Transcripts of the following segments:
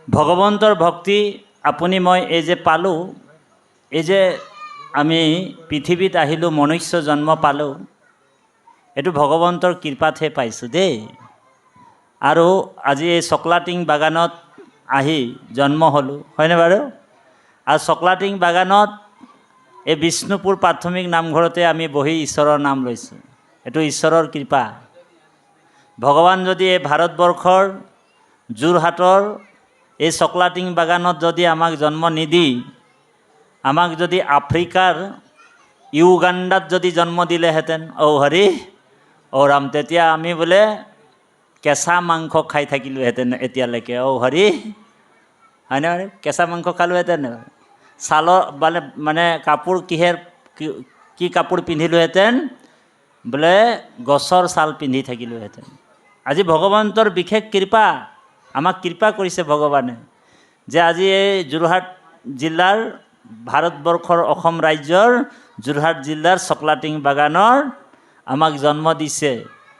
ভগৱন্তৰ ভক্তি আপুনি মই এই যে পালোঁ, এই যে আমি পৃথিৱীত আহিলোঁ, মনুষ্য জন্ম পালোঁ, এইটো ভগৱন্তৰ কৃপাতহে পাইছোঁ দেই। আৰু আজি এই চকলাটিং বাগানত আহি জন্ম হ'লোঁ, হয়নে বাৰু? আৰু চকলাটিং বাগানত এই বিষ্ণুপুৰ প্ৰাথমিক নামঘৰতে আমি বহি ঈশ্বৰৰ নাম লৈছোঁ। এইটো ঈশ্বৰৰ কৃপা। ভগৱান যদি এই ভাৰতবৰ্ষৰ যোৰহাটৰ এই চকলাটিং বাগানত যদি আমাক জন্ম নিদি, আমাক যদি আফ্ৰিকাৰ ইউগাণ্ডাত যদি জন্ম দিলেহেঁতেন, হৰি ৰাম, তেতিয়া আমি বোলে কেঁচা মাংস খাই থাকিলোহেঁতেন এতিয়ালৈকে। হৰি, হয়নে বাৰু? কেঁচা মাংস খালোহেঁতেন, ছালৰ মানে কাপোৰ কি কাপোৰ পিন্ধিলোহেঁতেন? বোলে গছৰ ছাল পিন্ধি থাকিলোহেঁতেন। আজি ভগৱন্তৰ বিশেষ কৃপা, আমাক কৃপা কৰিছে ভগৱানে, যে আজি এই যোৰহাট জিলাৰ, ভাৰতবৰ্ষৰ অসম ৰাজ্যৰ যোৰহাট জিলাৰ চকলাটিং বাগানৰ আমাক জন্ম দিছে।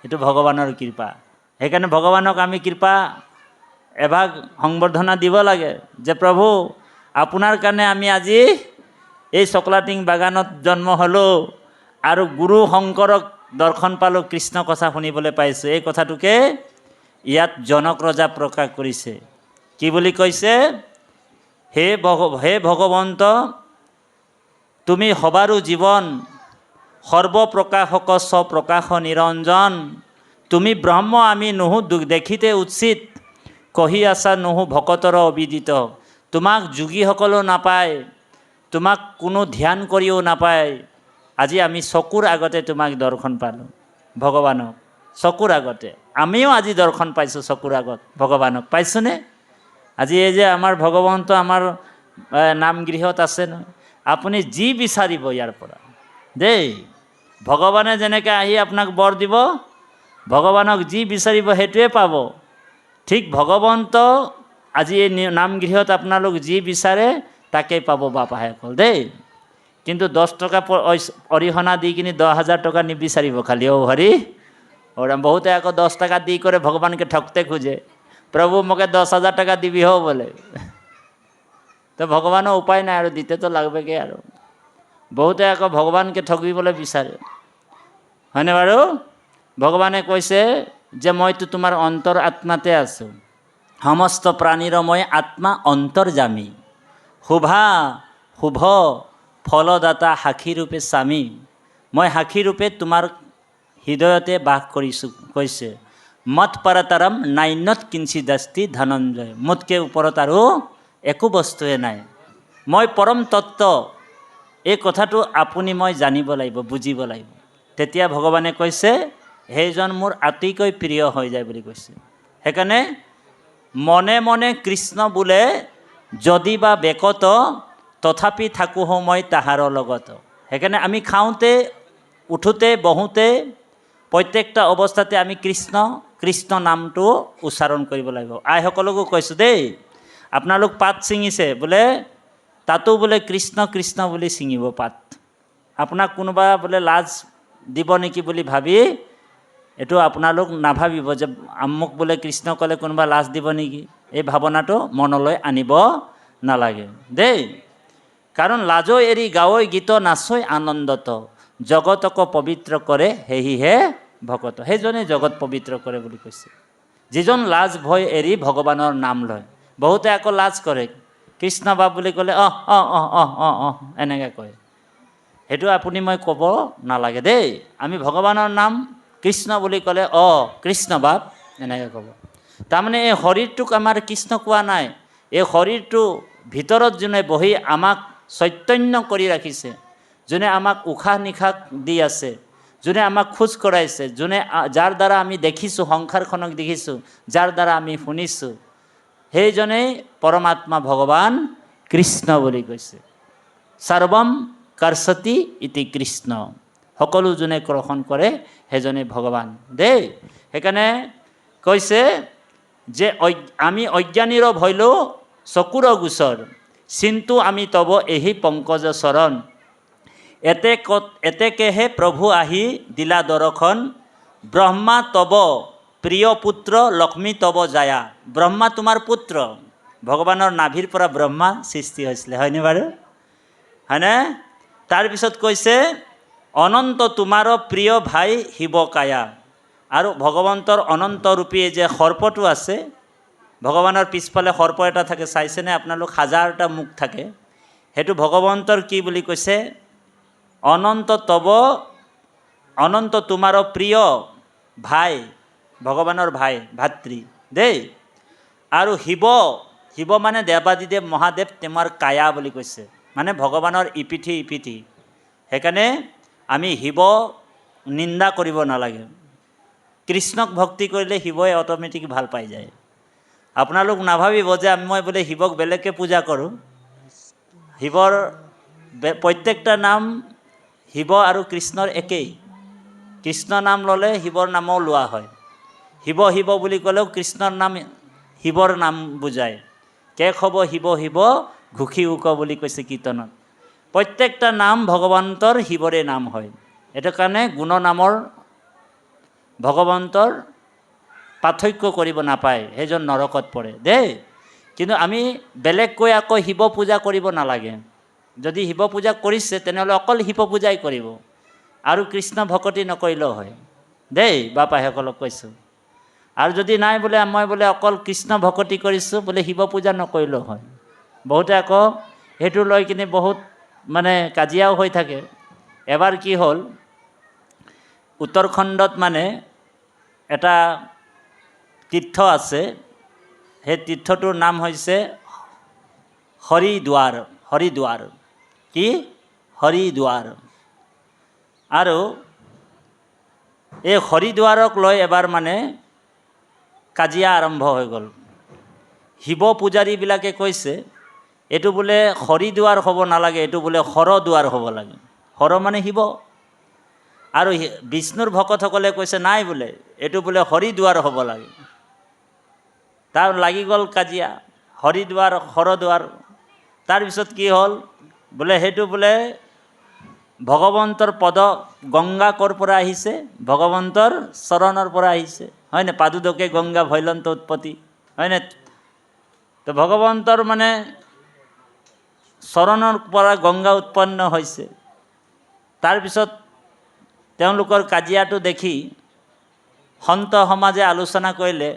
এইটো ভগৱানৰ কৃপা। সেইকাৰণে ভগৱানক আমি কৃপা এভাগ সংবৰ্ধনা দিব লাগে, যে প্ৰভু আপোনাৰ কাৰণে আমি আজি এই চকলাটিং বাগানত জন্ম হ'লোঁ আৰু গুৰু শংকৰক দৰ্শন পালোঁ, কৃষ্ণ কথা শুনিবলৈ পাইছোঁ। এই কথাটোকে ইয়াত জনক ৰজা প্ৰকাশ কৰিছে। কি বুলি কৈছে? হে ভগৱন্ত, তুমি সবাৰো জীৱন, সৰ্বপ্ৰকাশক স্বপ্ৰকাশ নিৰঞ্জন। তুমি ব্ৰহ্ম, আমি নহো দেখিতে উচিত, কহি আছা নহো ভকতৰ অবিদিত। তোমাক যোগীসকলেও নাপায়, তোমাক কোনো ধ্যান কৰিও নাপায়। আজি আমি চকুৰ আগতে তোমাক দৰ্শন পালোঁ, ভগৱানক চকুৰ আগতে। আমিও আজি দৰ্শন পাইছোঁ চকুৰ আগত ভগৱানক। পাইছোঁনে? আজি এই যে আমাৰ ভগৱন্ত আমাৰ নামগৃহত আছে নহয়, আপুনি যি বিচাৰিব ইয়াৰ পৰা দেই, ভগৱানে যেনেকৈ আহি আপোনাক বৰ দিব, ভগৱানক যি বিচাৰিব সেইটোৱে পাব। ঠিক ভগৱন্ত আজি এই নামগৃহত আপোনালোক যি বিচাৰে তাকেই পাব বাপাসকল দেই। কিন্তু 10 টকা অৰিহণা দি কিনি 10,000 টকা নিবিচাৰিব খালি। হৰি বহুতে আকৌ 10 টকা দি কৰে ভগৱানকে ঠকতে খোঁজে, প্ৰভু মোকে 10,000 টাকা দিবি হো বলে। তো ভগৱানৰ উপায় নাই আৰু, দিতে তো লাগবেগে আৰু। বহুতে আকৌ ভগৱানকে ঠগিবলৈ বিচাৰে, হয়নে বাৰু? ভগৱানে কৈছে যে মইতো তোমাৰ অন্তৰ আত্মাতে আছোঁ, সমস্ত প্ৰাণীৰ মই আত্মা অন্তৰ্যামী, শুভা শুভ ফলদাতা সাক্ষীৰূপে স্বামী। মই সাক্ষীৰূপে তোমাৰ হৃদয়তে বাস কৰিছোঁ, কৈছে। মত পৰতৰম নাইনত কিঞ্চিত দস্তি ধনঞ্জয়। মোতকৈ ওপৰত আৰু একো বস্তুৱে নাই, মই পৰম তত্ত্ব। এই কথাটো আপুনি মই জানিব লাগিব, বুজিব লাগিব। তেতিয়া ভগৱানে কৈছে সেইজন মোৰ অতিকৈ প্ৰিয় হৈ যায় বুলি কৈছে। সেইকাৰণে মনে মনে কৃষ্ণ বোলে যদি বা বেকত, তথাপি থাকোঁ মই তাহাৰ লগত। সেইকাৰণে আমি খাওঁতে, উঠোঁতে, বহোঁতে, প্ৰত্যেকটা অৱস্থাতে আমি কৃষ্ণ কৃষ্ণ নামটো উচ্চাৰণ কৰিব লাগিব। আইসকলকো কৈছোঁ দেই, আপোনালোক পাত ছিঙিছে বোলে, তাতো বোলে কৃষ্ণ কৃষ্ণ বুলি ছিঙিব পাত। আপোনাক কোনোবা বোলে লাজ দিব নেকি বুলি ভাবি এইটো আপোনালোক নাভাবিব যে মোক বোলে কৃষ্ণ ক'লে কোনোবা লাজ দিব নেকি। এই ভাৱনাটো মনলৈ আনিব নালাগে দেই। কাৰণ লাজো এৰি গাৱৈ গীত নাচৈ আনন্দত, জগতক পবিত্ৰ কৰে সেহিহে ভকত। সেইজনে জগত পবিত্ৰ কৰে বুলি কৈছে, যিজন লাজ ভয় এৰি ভগৱানৰ নাম লয়। বহুতে আকৌ লাজ কৰে, কৃষ্ণ বাপ বুলি ক'লে এনেকৈ কয়। সেইটো আপুনি মই ক'ব নালাগে দেই। আমি ভগৱানৰ নাম কৃষ্ণ বুলি ক'লে কৃষ্ণ বাপ এনেকৈ ক'ব। তাৰমানে এই শৰীৰটোক আমাৰ কৃষ্ণ কোৱা নাই, এই শৰীৰটো ভিতৰত যোনে বহি আমাক চৈতন্য কৰি ৰাখিছে, যোনে আমাক উশাহ নিশাহ দি আছে, যোনে আমাক খোজ কঢ়াইছে, যাৰ দ্বাৰা আমি দেখিছোঁ, সংসাৰখনক দেখিছোঁ, যাৰ দ্বাৰা আমি শুনিছোঁ, সেইজনেই পৰমাত্মা ভগৱান কৃষ্ণ বুলি কৈছে। সৰ্বম কৰ্ষতি ইতি কৃষ্ণ, সকলো যোনে গ্ৰহণ কৰে সেইজনে ভগৱান দেই। সেইকাৰণে কৈছে যে আমি অজ্ঞানীৰ ভৈলো চকুৰ গোচৰ, চিন্তু আমি তব এহি পংকজ চৰণ। এতেকেহে প্ৰভু আহি দিলা দৰ্শন, ব্ৰহ্মা তব প্ৰিয় পুত্ৰ লক্ষ্মী তব জায়া। ব্ৰহ্মা তোমাৰ পুত্ৰ, ভগৱানৰ নাভিৰ পৰা ব্ৰহ্মা সৃষ্টি হৈছিলে, হয়নে বাৰু? হয়নে? তাৰপিছত কৈছে অনন্ত তোমাৰ প্ৰিয় ভাই শিৱ কায়া। আৰু ভগৱন্তৰ অনন্তৰূপী যে সৰ্পটো আছে, ভগৱানৰ পিছফালে সৰ্প এটা থাকে, চাইছেনে আপোনালোক? হাজাৰটা মুখ থাকে। সেইটো ভগৱন্তৰ কি বুলি কৈছে? অনন্ত তোমাৰ প্ৰিয় ভাই, ভগৱানৰ ভাই, ভাতৃ দেই। আৰু শিৱ মানে দেৱাদিদেৱ মহাদেৱ, তোমাৰ কায়া বুলি কৈছে, মানে ভগৱানৰ ইপিঠি ইপিঠি। সেইকাৰণে আমি শিৱ নিন্দা কৰিব নালাগে। কৃষ্ণক ভক্তি কৰিলে শিৱই অট'মেটিক ভাল পাই যায়। আপোনালোক নাভাবিব যে মই বোলে শিৱক বেলেগকৈ পূজা কৰোঁ। শিৱৰ প্ৰত্যেকটা নাম শিৱ আৰু কৃষ্ণৰ একেই। কৃষ্ণ নাম ল'লে শিৱৰ নামও লোৱা হয়। শিৱ শিৱ বুলি ক'লেও কৃষ্ণৰ নাম শিৱৰ নাম বুজায়। কেশৱ শিৱ শিৱ ঘুষি উক বুলি কৈছে কীৰ্তনত। প্ৰত্যেকটা নাম ভগৱন্তৰ শিৱৰে নাম হয়। এইটো কাৰণে গুণনামৰ ভগৱন্তৰ পাৰ্থক্য কৰিব নাপায়, সেইজন নৰকত পৰে দেই। কিন্তু আমি বেলেগকৈ আকৌ শিৱ পূজা কৰিব নালাগে। যদি শিৱ পূজা কৰিছে তেনেহ'লে অকল শিৱ পূজাই কৰিব, আৰু কৃষ্ণ ভকতি নকৰিলেও হয় দেই, বাপাসকলক কৈছোঁ। আৰু যদি নাই বোলে মই বোলে অকল কৃষ্ণ ভকতি কৰিছোঁ, বোলে শিৱ পূজা নকৰিলেও হয়। বহুতে আকৌ সেইটো লৈ কিনে বহুত মানে কাজিয়াও হৈ থাকে। এবাৰ কি হ'ল, উত্তৰাখণ্ডত মানে এটা তীৰ্থ আছে, সেই তীৰ্থটোৰ নাম হৈছে হৰিদ্বাৰ। কি? হৰিদ্বাৰ। আৰু এই হৰিদ্বাৰক লৈ এবাৰ মানে কাজিয়া আৰম্ভ হৈ গ'ল। শিৱ পূজাৰীবিলাকে কৈছে এইটো বোলে হৰিদ্বাৰ হ'ব নালাগে, এইটো বোলে হৰদ্বাৰ হ'ব লাগে। হৰ মানে শিৱ। আৰু বিষ্ণুৰ ভকতসকলে কৈছে নাই বোলে এইটো বোলে হৰিদ্বাৰ হ'ব লাগে। তাৰ লাগি গ'ল কাজিয়া, হৰিদ্বাৰ হৰদ্বাৰ। তাৰপিছত কি হ'ল, বোলে সেইটো বোলে ভগৱন্তৰ পদ, গংগা ক'ৰ পৰা আহিছে? ভগৱন্তৰ চৰণৰ পৰা আহিছে, হয়নে? পাদুদকে গংগা ভৈলন্ত উৎপত্তি, হয়নে? তো ভগৱন্তৰ মানে চৰণৰ পৰা গংগা উৎপন্ন হৈছে। তাৰপিছত তেওঁলোকৰ কাজিয়াটো দেখি সন্ত সমাজে আলোচনা কৰিলে,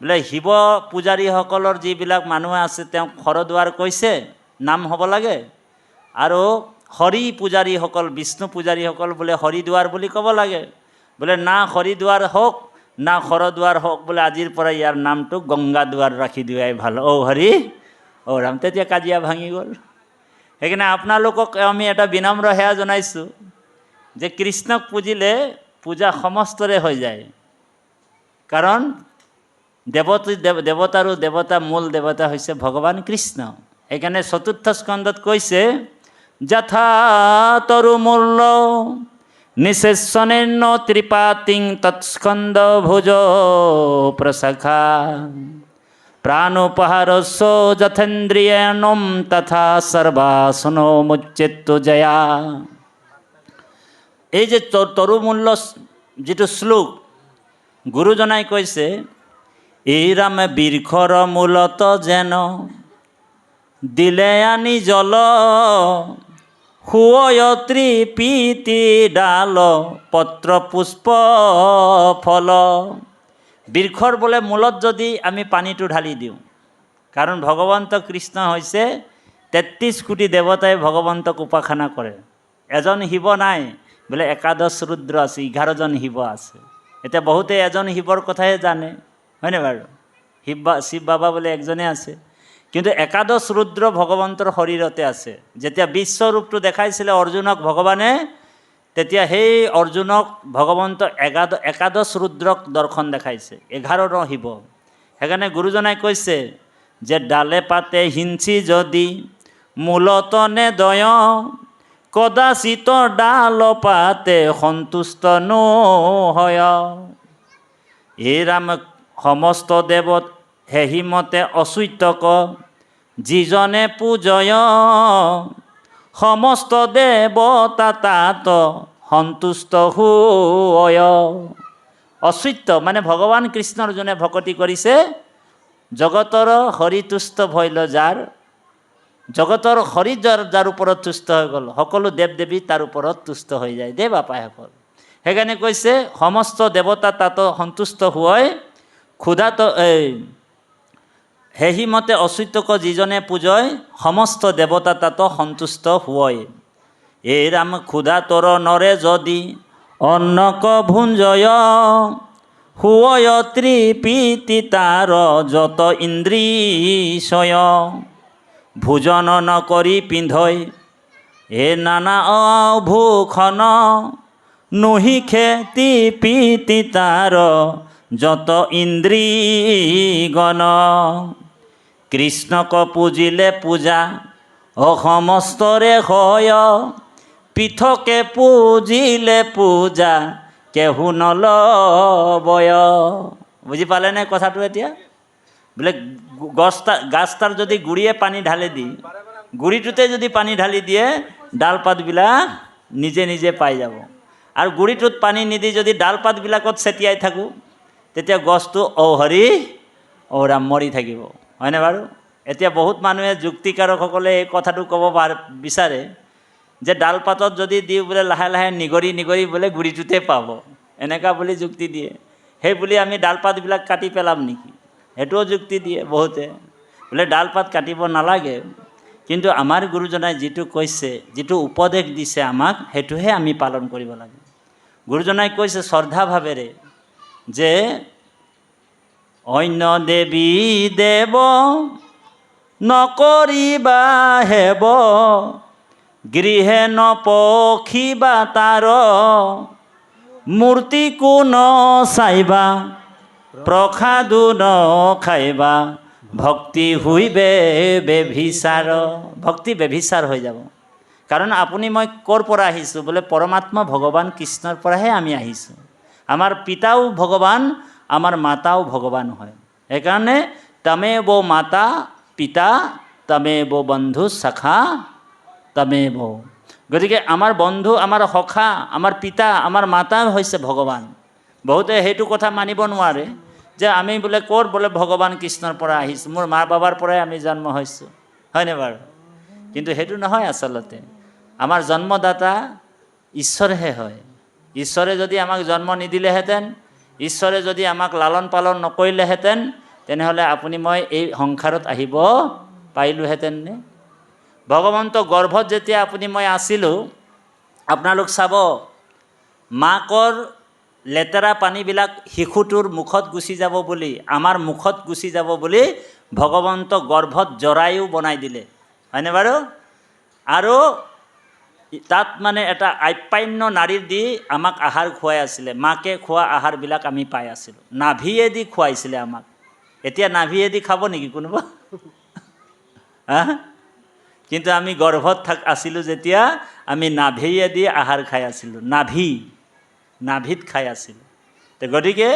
বোলে শিৱ পূজাৰীসকলৰ যিবিলাক মানুহ আছে তেওঁক হৰদ্বাৰ কৈছে, নাম হ'ব লাগে। আৰু হৰি পূজাৰীসকল, বিষ্ণু পূজাৰীসকল বোলে হৰিদ্বাৰ বুলি ক'ব লাগে। বোলে না হৰিদ্বাৰ হওক না হৰদ্বাৰ হওক, বোলে আজিৰ পৰা ইয়াৰ নামটো গংগাদ্বাৰ ৰাখি দিয়াই ভাল। হৰি ৰাম। তেতিয়া কাজিয়া ভাঙি গ'ল। সেইকাৰণে আপোনালোকক আমি এটা বিনম্ৰ সেৱা জনাইছোঁ যে কৃষ্ণক পুজিলে পূজা সমস্তৰে হৈ যায়। কাৰণ দেৱতাৰো দেৱতা, মূল দেৱতা হৈছে ভগৱান কৃষ্ণ। সেইকাৰণে চতুৰ্থ স্কন্ধত কৈছে যথা তৰুমূল্য নিশেষণেন ত্ৰিপাতিং তৎস্কন্ধ ভুজ প্ৰশাখা প্ৰাণোপহাৰস্য যথেন্দ্ৰিয়নম তথা সৰ্বাসনো মুচ্যেত্তু জয়া। এই যে তৰুমূল্য যিটো শ্লোক গুৰুজনাই কৈছে, এইৰাম বৃক্ষৰ মূলত যেন দিলে আনি জল, শুয় ত্ৰিপীতি ডাল পত্ৰ পুষ্প ফল। বৃক্ষৰ বোলে মূলত যদি আমি পানীটো ঢালি দিওঁ, কাৰণ ভগৱন্ত কৃষ্ণ হৈছে ৩৩ কোটি দেৱতাই ভগৱন্তক উপাসনা কৰে। এজন শিৱ নাই, বোলে একাদশ ৰুদ্ৰ আছে, 11জন শিৱ আছে। এতিয়া বহুতে এজন শিৱৰ কথাই জানে, হয়নে বাৰু? শিৱ বাবা বোলে একজনে আছে, কিন্তু একাদশ ৰুদ্ৰ ভগৱন্তৰ শৰীৰতে আছে। যেতিয়া বিশ্বৰূপটো দেখাইছিলে অৰ্জুনক ভগৱানে, তেতিয়া সেই অৰ্জুনক ভগৱন্ত একাদশ ৰুদ্ৰক দৰ্শন দেখাইছে, 11 শিৱ। সেইকাৰণে গুৰুজনাই কৈছে যে ডালে পাতে হিঞ্চি যদি মূলত নেদয়, কদাচিত ডাল পাতে সন্তুষ্ট নহয়। এই ৰাম সমস্ত দেৱত হেহিমতে অচ্যুতক, যিজনে পূজয় সমস্ত দেৱতা তাত সন্তুষ্ট হয়। অচ্যুত মানে ভগৱান কৃষ্ণৰ যোনে ভকতি কৰিছে জগতৰ হৰি তুষ্ট ভৈল যাৰ, জগতৰ হৰি যাৰ ওপৰত তুষ্ট হৈ গ'ল, সকলো দেৱ দেৱী তাৰ ওপৰত তুষ্ট হৈ যায় দেই বাপাসকল। সেইকাৰণে কৈছে সমস্ত দেৱতা তাত সন্তুষ্ট হৈ ক্ষুধাত সেহি মতে অচ্যুতক যিজনে পূজয়, সমস্ত দেৱতা তাত সন্তুষ্ট হয়। এই ৰাম ক্ষুধা তোৰ নৰে যদি অন্নক ভুঞ্জয়, হুয় ত্ৰিপীতি তাৰ যত ইন্দ্ৰিশয়, ভোজন নকৰি পিন্ধই হে নানা ভূষণ, নুহিখে ত্ৰিপীতি তাৰ যত ইন্দ্ৰিগণ, কৃষ্ণক পূজিলে পূজা সমস্তৰে হয়, পৃথকে পূজিলে পূজা কেহু নলবয়। বুজি পালেনে কথাটো? এতিয়া বোলে গাছটাৰ যদি গুৰিয়ে পানী ঢালি দি, গুৰিটোতে যদি পানী ঢালি দিয়ে ডাল পাতবিলাক নিজে নিজে পাই যাব। আৰু গুৰিটোত পানী নিদি যদি ডাল পাতবিলাকত ছটিয়াই থাকোঁ, তেতিয়া গছটো হৰি ৰাম মৰি থাকিব, হয়নে বাৰু? এতিয়া বহুত মানুহে যুক্তিকাৰকসকলে এই কথাটো ক'ব বিচাৰে যে ডাল পাতত যদি দিওঁ বোলে লাহে লাহে নিগৰি নিগৰি বোলে গুৰিটোতে পাব, এনেকুৱা বুলি যুক্তি দিয়ে। সেই বুলি আমি ডাল পাতবিলাক কাটি পেলাম নেকি? সেইটোও যুক্তি দিয়ে বহুতে, বোলে ডাল পাত কাটিব নালাগে। কিন্তু আমাৰ গুৰুজনাই যিটো কৈছে, যিটো উপদেশ দিছে আমাক, সেইটোহে আমি পালন কৰিব লাগে। গুৰুজনাই কৈছে শ্ৰদ্ধাভাৱেৰে যে অন্য দেৱী দেৱ নকৰিবা হেব, গৃহে নপখিবা তাৰ, মূৰ্তি কোন চাইবা প্ৰসাদো নখাইবা, ভক্তি হুইবে বেভিচাৰ। ভক্তি বেভিচাৰ হৈ যাব। কাৰণ আপুনি মই ক'ৰ পৰা আহিছোঁ? বোলে পৰমাত্মা ভগৱান কৃষ্ণৰ পৰাহে আমি আহিছোঁ। আমাৰ পিতাও ভগৱান, আমাৰ মাতাও ভগৱান হয়। সেইকাৰণে তমেব মাতা পিতা তমেব বন্ধু সখা তমেব। গতিকে আমাৰ বন্ধু, আমাৰ সখা, আমাৰ পিতা, আমাৰ মাতা হৈছে ভগৱান। বহুতে সেইটো কথা মানিব নোৱাৰে যে আমি বোলে ক'ৰ বোলে ভগৱান কৃষ্ণৰ পৰা আহিছোঁ, মোৰ মা বাবাৰ পৰাই আমি জন্ম হৈছোঁ, হয়নে বাৰু? কিন্তু সেইটো নহয় আচলতে। আমাৰ জন্মদাতা ঈশ্বৰহে হয়। ঈশ্বৰে যদি আমাক জন্ম নিদিলেহেঁতেন, ঈশ্বৰে যদি আমাক লালন পালন নকৰিলেহেঁতেন, তেনেহ'লে আপুনি মই এই সংসাৰত আহিব পাৰিলোহেঁতেননে? ভগৱন্ত গৰ্ভত যেতিয়া আপুনি মই আছিলোঁ, আপোনালোক চাব, মাকৰ লেতেৰা পানীবিলাক শিশুটোৰ মুখত গুচি যাব বুলি, আমাৰ মুখত গুচি যাব বুলি ভগৱন্ত গৰ্ভত জৰায়ু বনাই দিলে, হয়নে বাৰু? আৰু তাত মানে এটা আপ্যায়ন নাৰীৰ দি আমাক আহাৰ খুৱাই আছিলে। মাকে খোৱা আহাৰবিলাক আমি পাই আছিলোঁ, নাভিয়েদি খুৱাইছিলে আমাক। এতিয়া নাভিয়েদি খাব নেকি কোনোবা? হা? কিন্তু আমি গৰ্ভত আছিলোঁ যেতিয়া, আমি নাভিয়েদি আহাৰ খাই আছিলোঁ। নাভিত খাই আছিলোঁ। গতিকে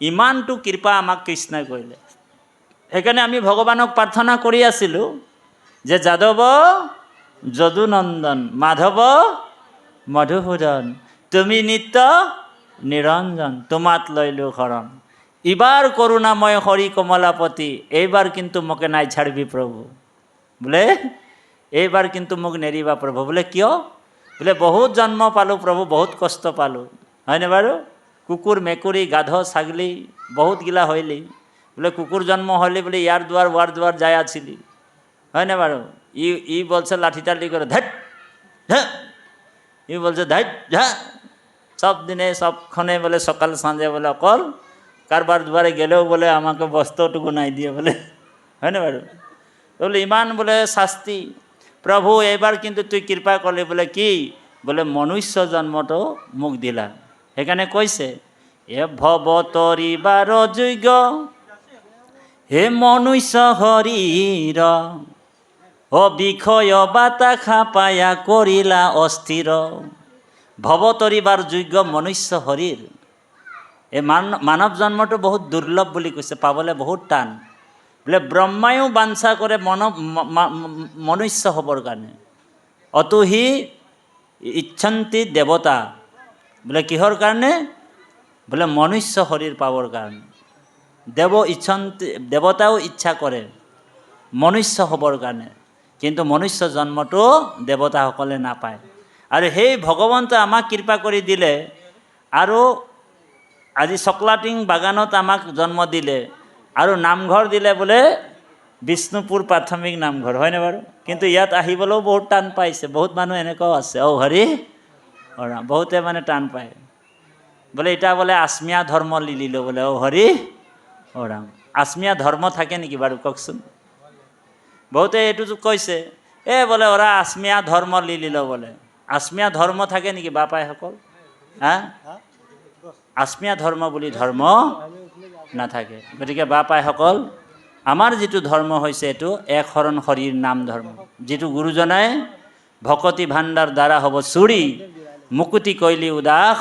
ইমানটো কৃপা আমাক কৃষ্ণই কৰিলে। সেইকাৰণে আমি ভগৱানক প্ৰাৰ্থনা কৰি আছিলোঁ যে যাদৱ যদুনন্দন, মাধৱ মধুসূদন, তুমি নিত্য নিৰঞ্জন, তোমাত লৈলো শৰণ, এইবাৰ কৰুণাময় হৰি কমলাপতি, এইবাৰ কিন্তু মোকে নাই ছাড়বি প্ৰভু। বোলে এইবাৰ কিন্তু মোক নেৰিবা প্ৰভু। বোলে কিয়? বোলে বহুত জন্ম পালোঁ প্ৰভু, বহুত কষ্ট পালোঁ, হয়নে বাৰু? কুকুৰ মেকুৰী গাধ ছাগলী বহুত গিলা হইলি, বোলে কুকুর জন্ম হলে বোলে ইয়ার দুয়ার ওয়ার দুয়ার যায় আছিলি, হয়নে বাৰু? ই বলছে লাঠিটালি করে ধ্যাট হ্যাঁ, ই বলছে ধ্যাট হ্যাঁ, সব দিনে সবক্ষণে বলে সকাল সন্ধ্যে বলে অকল কারবার দুয়ারে গেলেও বলে আমাকে বস্ত্রটুকু নাই দিয়ে বলে, হয়নে বাৰু? বলে ইমান বলে শাস্তি, প্ৰভু এবাৰ কিন্তু তুই কৃপা কৰলি, বলে কি? বলে মনুষ্য জন্মটো মোক দিলা। সেইকাৰণে কৈছে এ ভৱ তৰিবাৰ যোগ্য হে মনুষ্য শৰীৰ, বিষয় বাতাসা পায়া কৰিলা অস্থিৰ। ভৱ তৰিবাৰ যোগ্য মনুষ্য শৰীৰ, এই মানৱ জন্মটো বহুত দুৰ্লভ বুলি কৈছে, পাবলৈ বহুত টান। বোলে ব্ৰহ্মায়ো বাঞ্ছা কৰে মনুষ্য হ'বৰ কাৰণে, অতুহি ইচ্ছন্তি দেৱতা। বোলে কিহৰ কাৰণে? বোলে মনুষ্য শৰীৰ পাবৰ কাৰণে। দেৱতাও ইচ্ছা কৰে মনুষ্য হ'বৰ কাৰণে, কিন্তু মনুষ্য জন্মটো দেৱতাসকলে নাপায়। আৰু সেই ভগৱন্তই আমাক কৃপা কৰি দিলে, আৰু আজি চকলাটিং বাগানত আমাক জন্ম দিলে, আৰু নামঘৰ দিলে বোলে বিষ্ণুপুৰ প্ৰাথমিক নামঘৰ, হয়নে বাৰু? কিন্তু ইয়াত আহিবলৈও বহুত টান পাইছে, বহুত মানুহ এনেকুৱাও আছে, হৰি বহুতে মানে টান পায়, বোলে এতিয়া বোলে আত্মীয়া ধৰ্ম লিলিলো বোলে, হৰি ৰাম। আত্মীয়া ধৰ্ম থাকে নেকি বাৰু কওকচোন? বহুতে এইটো কৈছে, বোলে ওৰা আত্মীয়া ধৰ্ম লিলিলো বোলে। আত্মীয়া ধৰ্ম থাকে নেকি বাপাইসকল? হা, আত্মীয়া ধৰ্ম বুলি ধৰ্ম নাথাকে। গতিকে বাপাইসকল, আমাৰ যিটো ধৰ্ম হৈছে এইটো এক শৰণ হৰিৰ নাম ধৰ্ম, যিটো গুৰুজনাই ভকতি ভাণ্ডাৰ দ্বাৰা হ'ব চুৰি, মুকুতি কৈলি উদাস,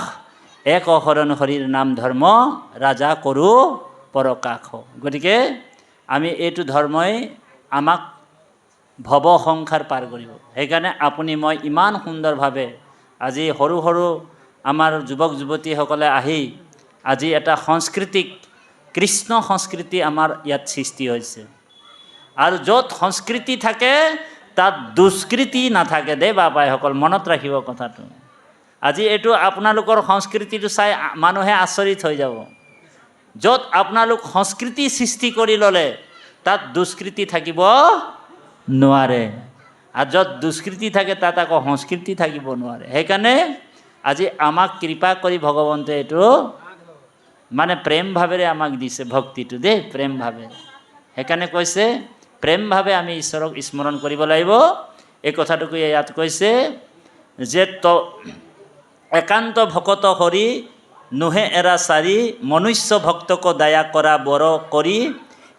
এক শৰণ হৰিৰ নাম ধৰ্ম, ৰাজা কৰো পৰকাশ। গতিকে আমি এইটো ধৰ্মই আমাক ভৱ সংসাৰ পাৰ কৰিব। সেইকাৰণে আপুনি মই ইমান সুন্দৰভাৱে আজি সৰু সৰু আমাৰ যুৱক যুৱতীসকলে আহি আজি এটা সাংস্কৃতিক কৃষ্ণ সংস্কৃতি আমাৰ ইয়াত সৃষ্টি হৈছে। আৰু য'ত সংস্কৃতি থাকে তাত দুষ্কৃতি নাথাকে দেই বাপাইসকল, মনত ৰাখিব কথাটো। আজি এইটো আপোনালোকৰ সংস্কৃতিটো চাই মানুহে আচৰিত হৈ যাব। য'ত আপোনালোক সংস্কৃতি সৃষ্টি কৰি ল'লে তাত দুষ্কৃতি থাকিব নোৱাৰে, আৰু য'ত দুষ্কৃতি থাকে তাত আকৌ সংস্কৃতি থাকিব নোৱাৰে। সেইকাৰণে আজি আমাক কৃপা কৰি ভগৱন্তই এইটো মানে প্ৰেম ভাৱেৰে আমাক দিছে ভক্তিটো দেই, প্ৰেম ভাৱে। সেইকাৰণে কৈছে প্ৰেম ভাৱে আমি ঈশ্বৰক স্মৰণ কৰিব লাগিব। এই কথাটোকে ইয়াত কৈছে যে একান্ত ভকত হৰি নোহে এৰা চাৰি, মনুষ্য ভক্তক দয়া কৰা বৰ কৰি,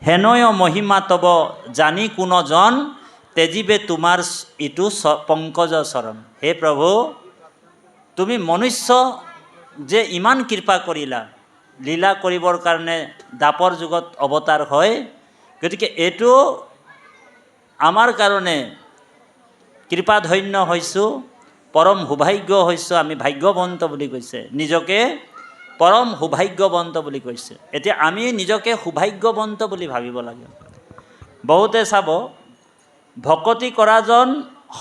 হেনয় মহিমা তব জানি কোনো জন, তেজিবে তোমাৰ ইটো পংকজ চৰণ। হে প্ৰভু, তুমি মনুষ্য যে ইমান কৃপা কৰিলা, লীলা কৰিবৰ কাৰণে দাপৰ যুগত অৱতাৰ হয়, গতিকে এইটো আমাৰ কাৰণে কৃপাধন্য হৈছোঁ, পৰম সৌভাগ্য হৈছোঁ, আমি ভাগ্যৱন্ত বুলি কৈছে, নিজকে পৰম সৌভাগ্যৱন্ত বুলি কৈছে। এতিয়া আমি নিজকে সৌভাগ্যৱন্ত বুলি ভাবিব লাগে। বহুতে চাব, ভকতি কৰাজন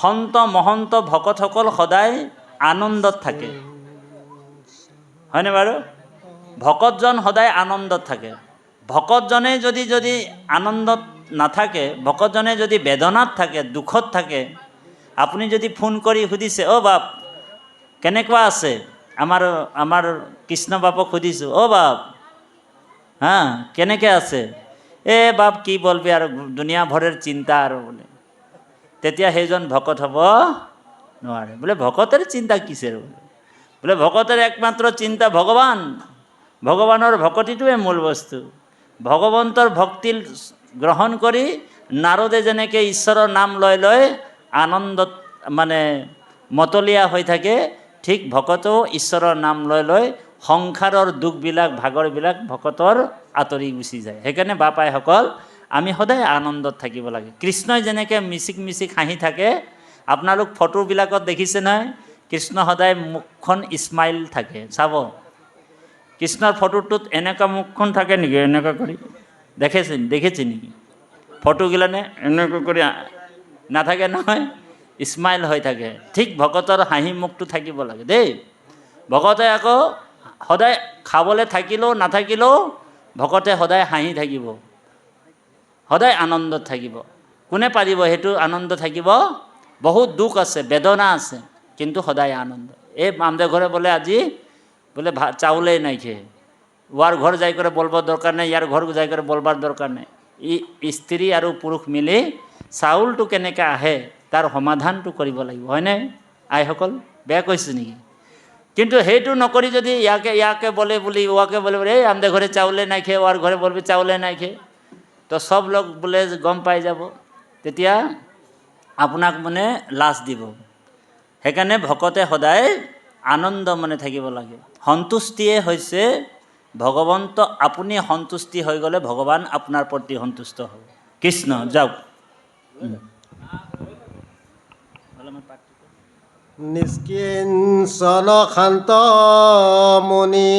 সন্ত মহন্ত ভকতসকল সদায় আনন্দত থাকে, হয়নে বাৰু? ভকতজন সদায় আনন্দত থাকে। ভকতজনে যদি আনন্দত নাথাকে, ভকতজনে যদি বেদনাত থাকে, দুখত থাকে, আপুনি যদি ফোন কৰি সুধিছে, বাপ কেনেকুৱা আছে, আমাৰ কৃষ্ণ বাপক সুধিছোঁ, বাপ হা কেনেকৈ আছে? বাপ কি বলবি আৰু দুনিয়া ভৰৰ চিন্তা আৰু বোলে, তেতিয়া সেইজন ভকত হ'ব নোৱাৰে। বোলে ভকতেৰ চিন্তা কিসেৰ? বোলে ভকতেৰ একমাত্ৰ চিন্তা ভগবান, ভগৱানৰ ভকতিটোৱে মূল বস্তু। ভগৱন্তৰ ভক্তি গ্ৰহণ কৰি নাৰদে যেনেকৈ ঈশ্বৰৰ নাম লৈ আনন্দত মানে মতলীয়া হৈ থাকে, ঠিক ভকতেও ঈশ্বৰৰ নাম লৈ সংসাৰৰ দুখবিলাক ভাগৰবিলাক ভকতৰ আঁতৰি গুচি যায়। সেইকাৰণে বাপাইসকল, আমি সদায় আনন্দত থাকিব লাগে। কৃষ্ণই যেনেকৈ মিচিক মিচিক হাঁহি থাকে, আপোনালোক ফটোবিলাকত দেখিছে নহয়, কৃষ্ণ সদায় মুখখন স্মাইল থাকে। চাব, কৃষ্ণৰ ফটোটোত এনেকুৱা মুখখন থাকে নেকি? এনেকুৱা কৰি দেখেছে নেকি? ফটোগিলানে এনেকুৱা কৰি নাথাকে নহয়, স্মাইল হৈ থাকে। ঠিক ভকতৰ হাঁহি মুখটো থাকিব লাগে দেই। ভকতে আকৌ সদায় খাবলৈ থাকিলেও নাথাকিলেও ভকতে সদায় হাঁহি থাকিব, সদায় আনন্দত থাকিব। কোনে পাৰিব সেইটো আনন্দ থাকিব? বহুত দুখ আছে, বেদনা আছে, কিন্তু সদায় আনন্দ। এই আমাদের ঘরে বলে আজি বলে চাউলেই নাই খেয়ে, ওয়ার ঘর যাই করে বলবার দরকার নেই, ইয়ার ঘর যাই করে বলবার দরকার নেই। স্ত্রী আৰু পুৰুষ মিলি চাউলটো কেনেকৈ আহে তাৰ সমাধানটো কৰিব লাগিব, হয়নে আইসকল? বেয়া কৈছোঁ নেকি? কিন্তু সেইটো নকৰি যদি ইয়াকে বলে বুলি ওয়াকে বলে এই আমাদের ঘরে চাউলে নাই খেয়ে, ওয়ার ঘরে বলবি চাউলে নাই খেয়ে, তো সব লোক বোলে গম পাই যাব, তেতিয়া আপোনাক মানে লাজ দিব। সেইকাৰণে ভকতে সদায় আনন্দ মনে থাকিব লাগে। সন্তুষ্টিয়ে হৈছে ভগৱন্ত। আপুনি সন্তুষ্টি হৈ গ'লে ভগৱান আপোনাৰ প্ৰতি সন্তুষ্ট হ'ব। কৃষ্ণ যাওক। নিষ্কিঞ্চন শান্ত মুনি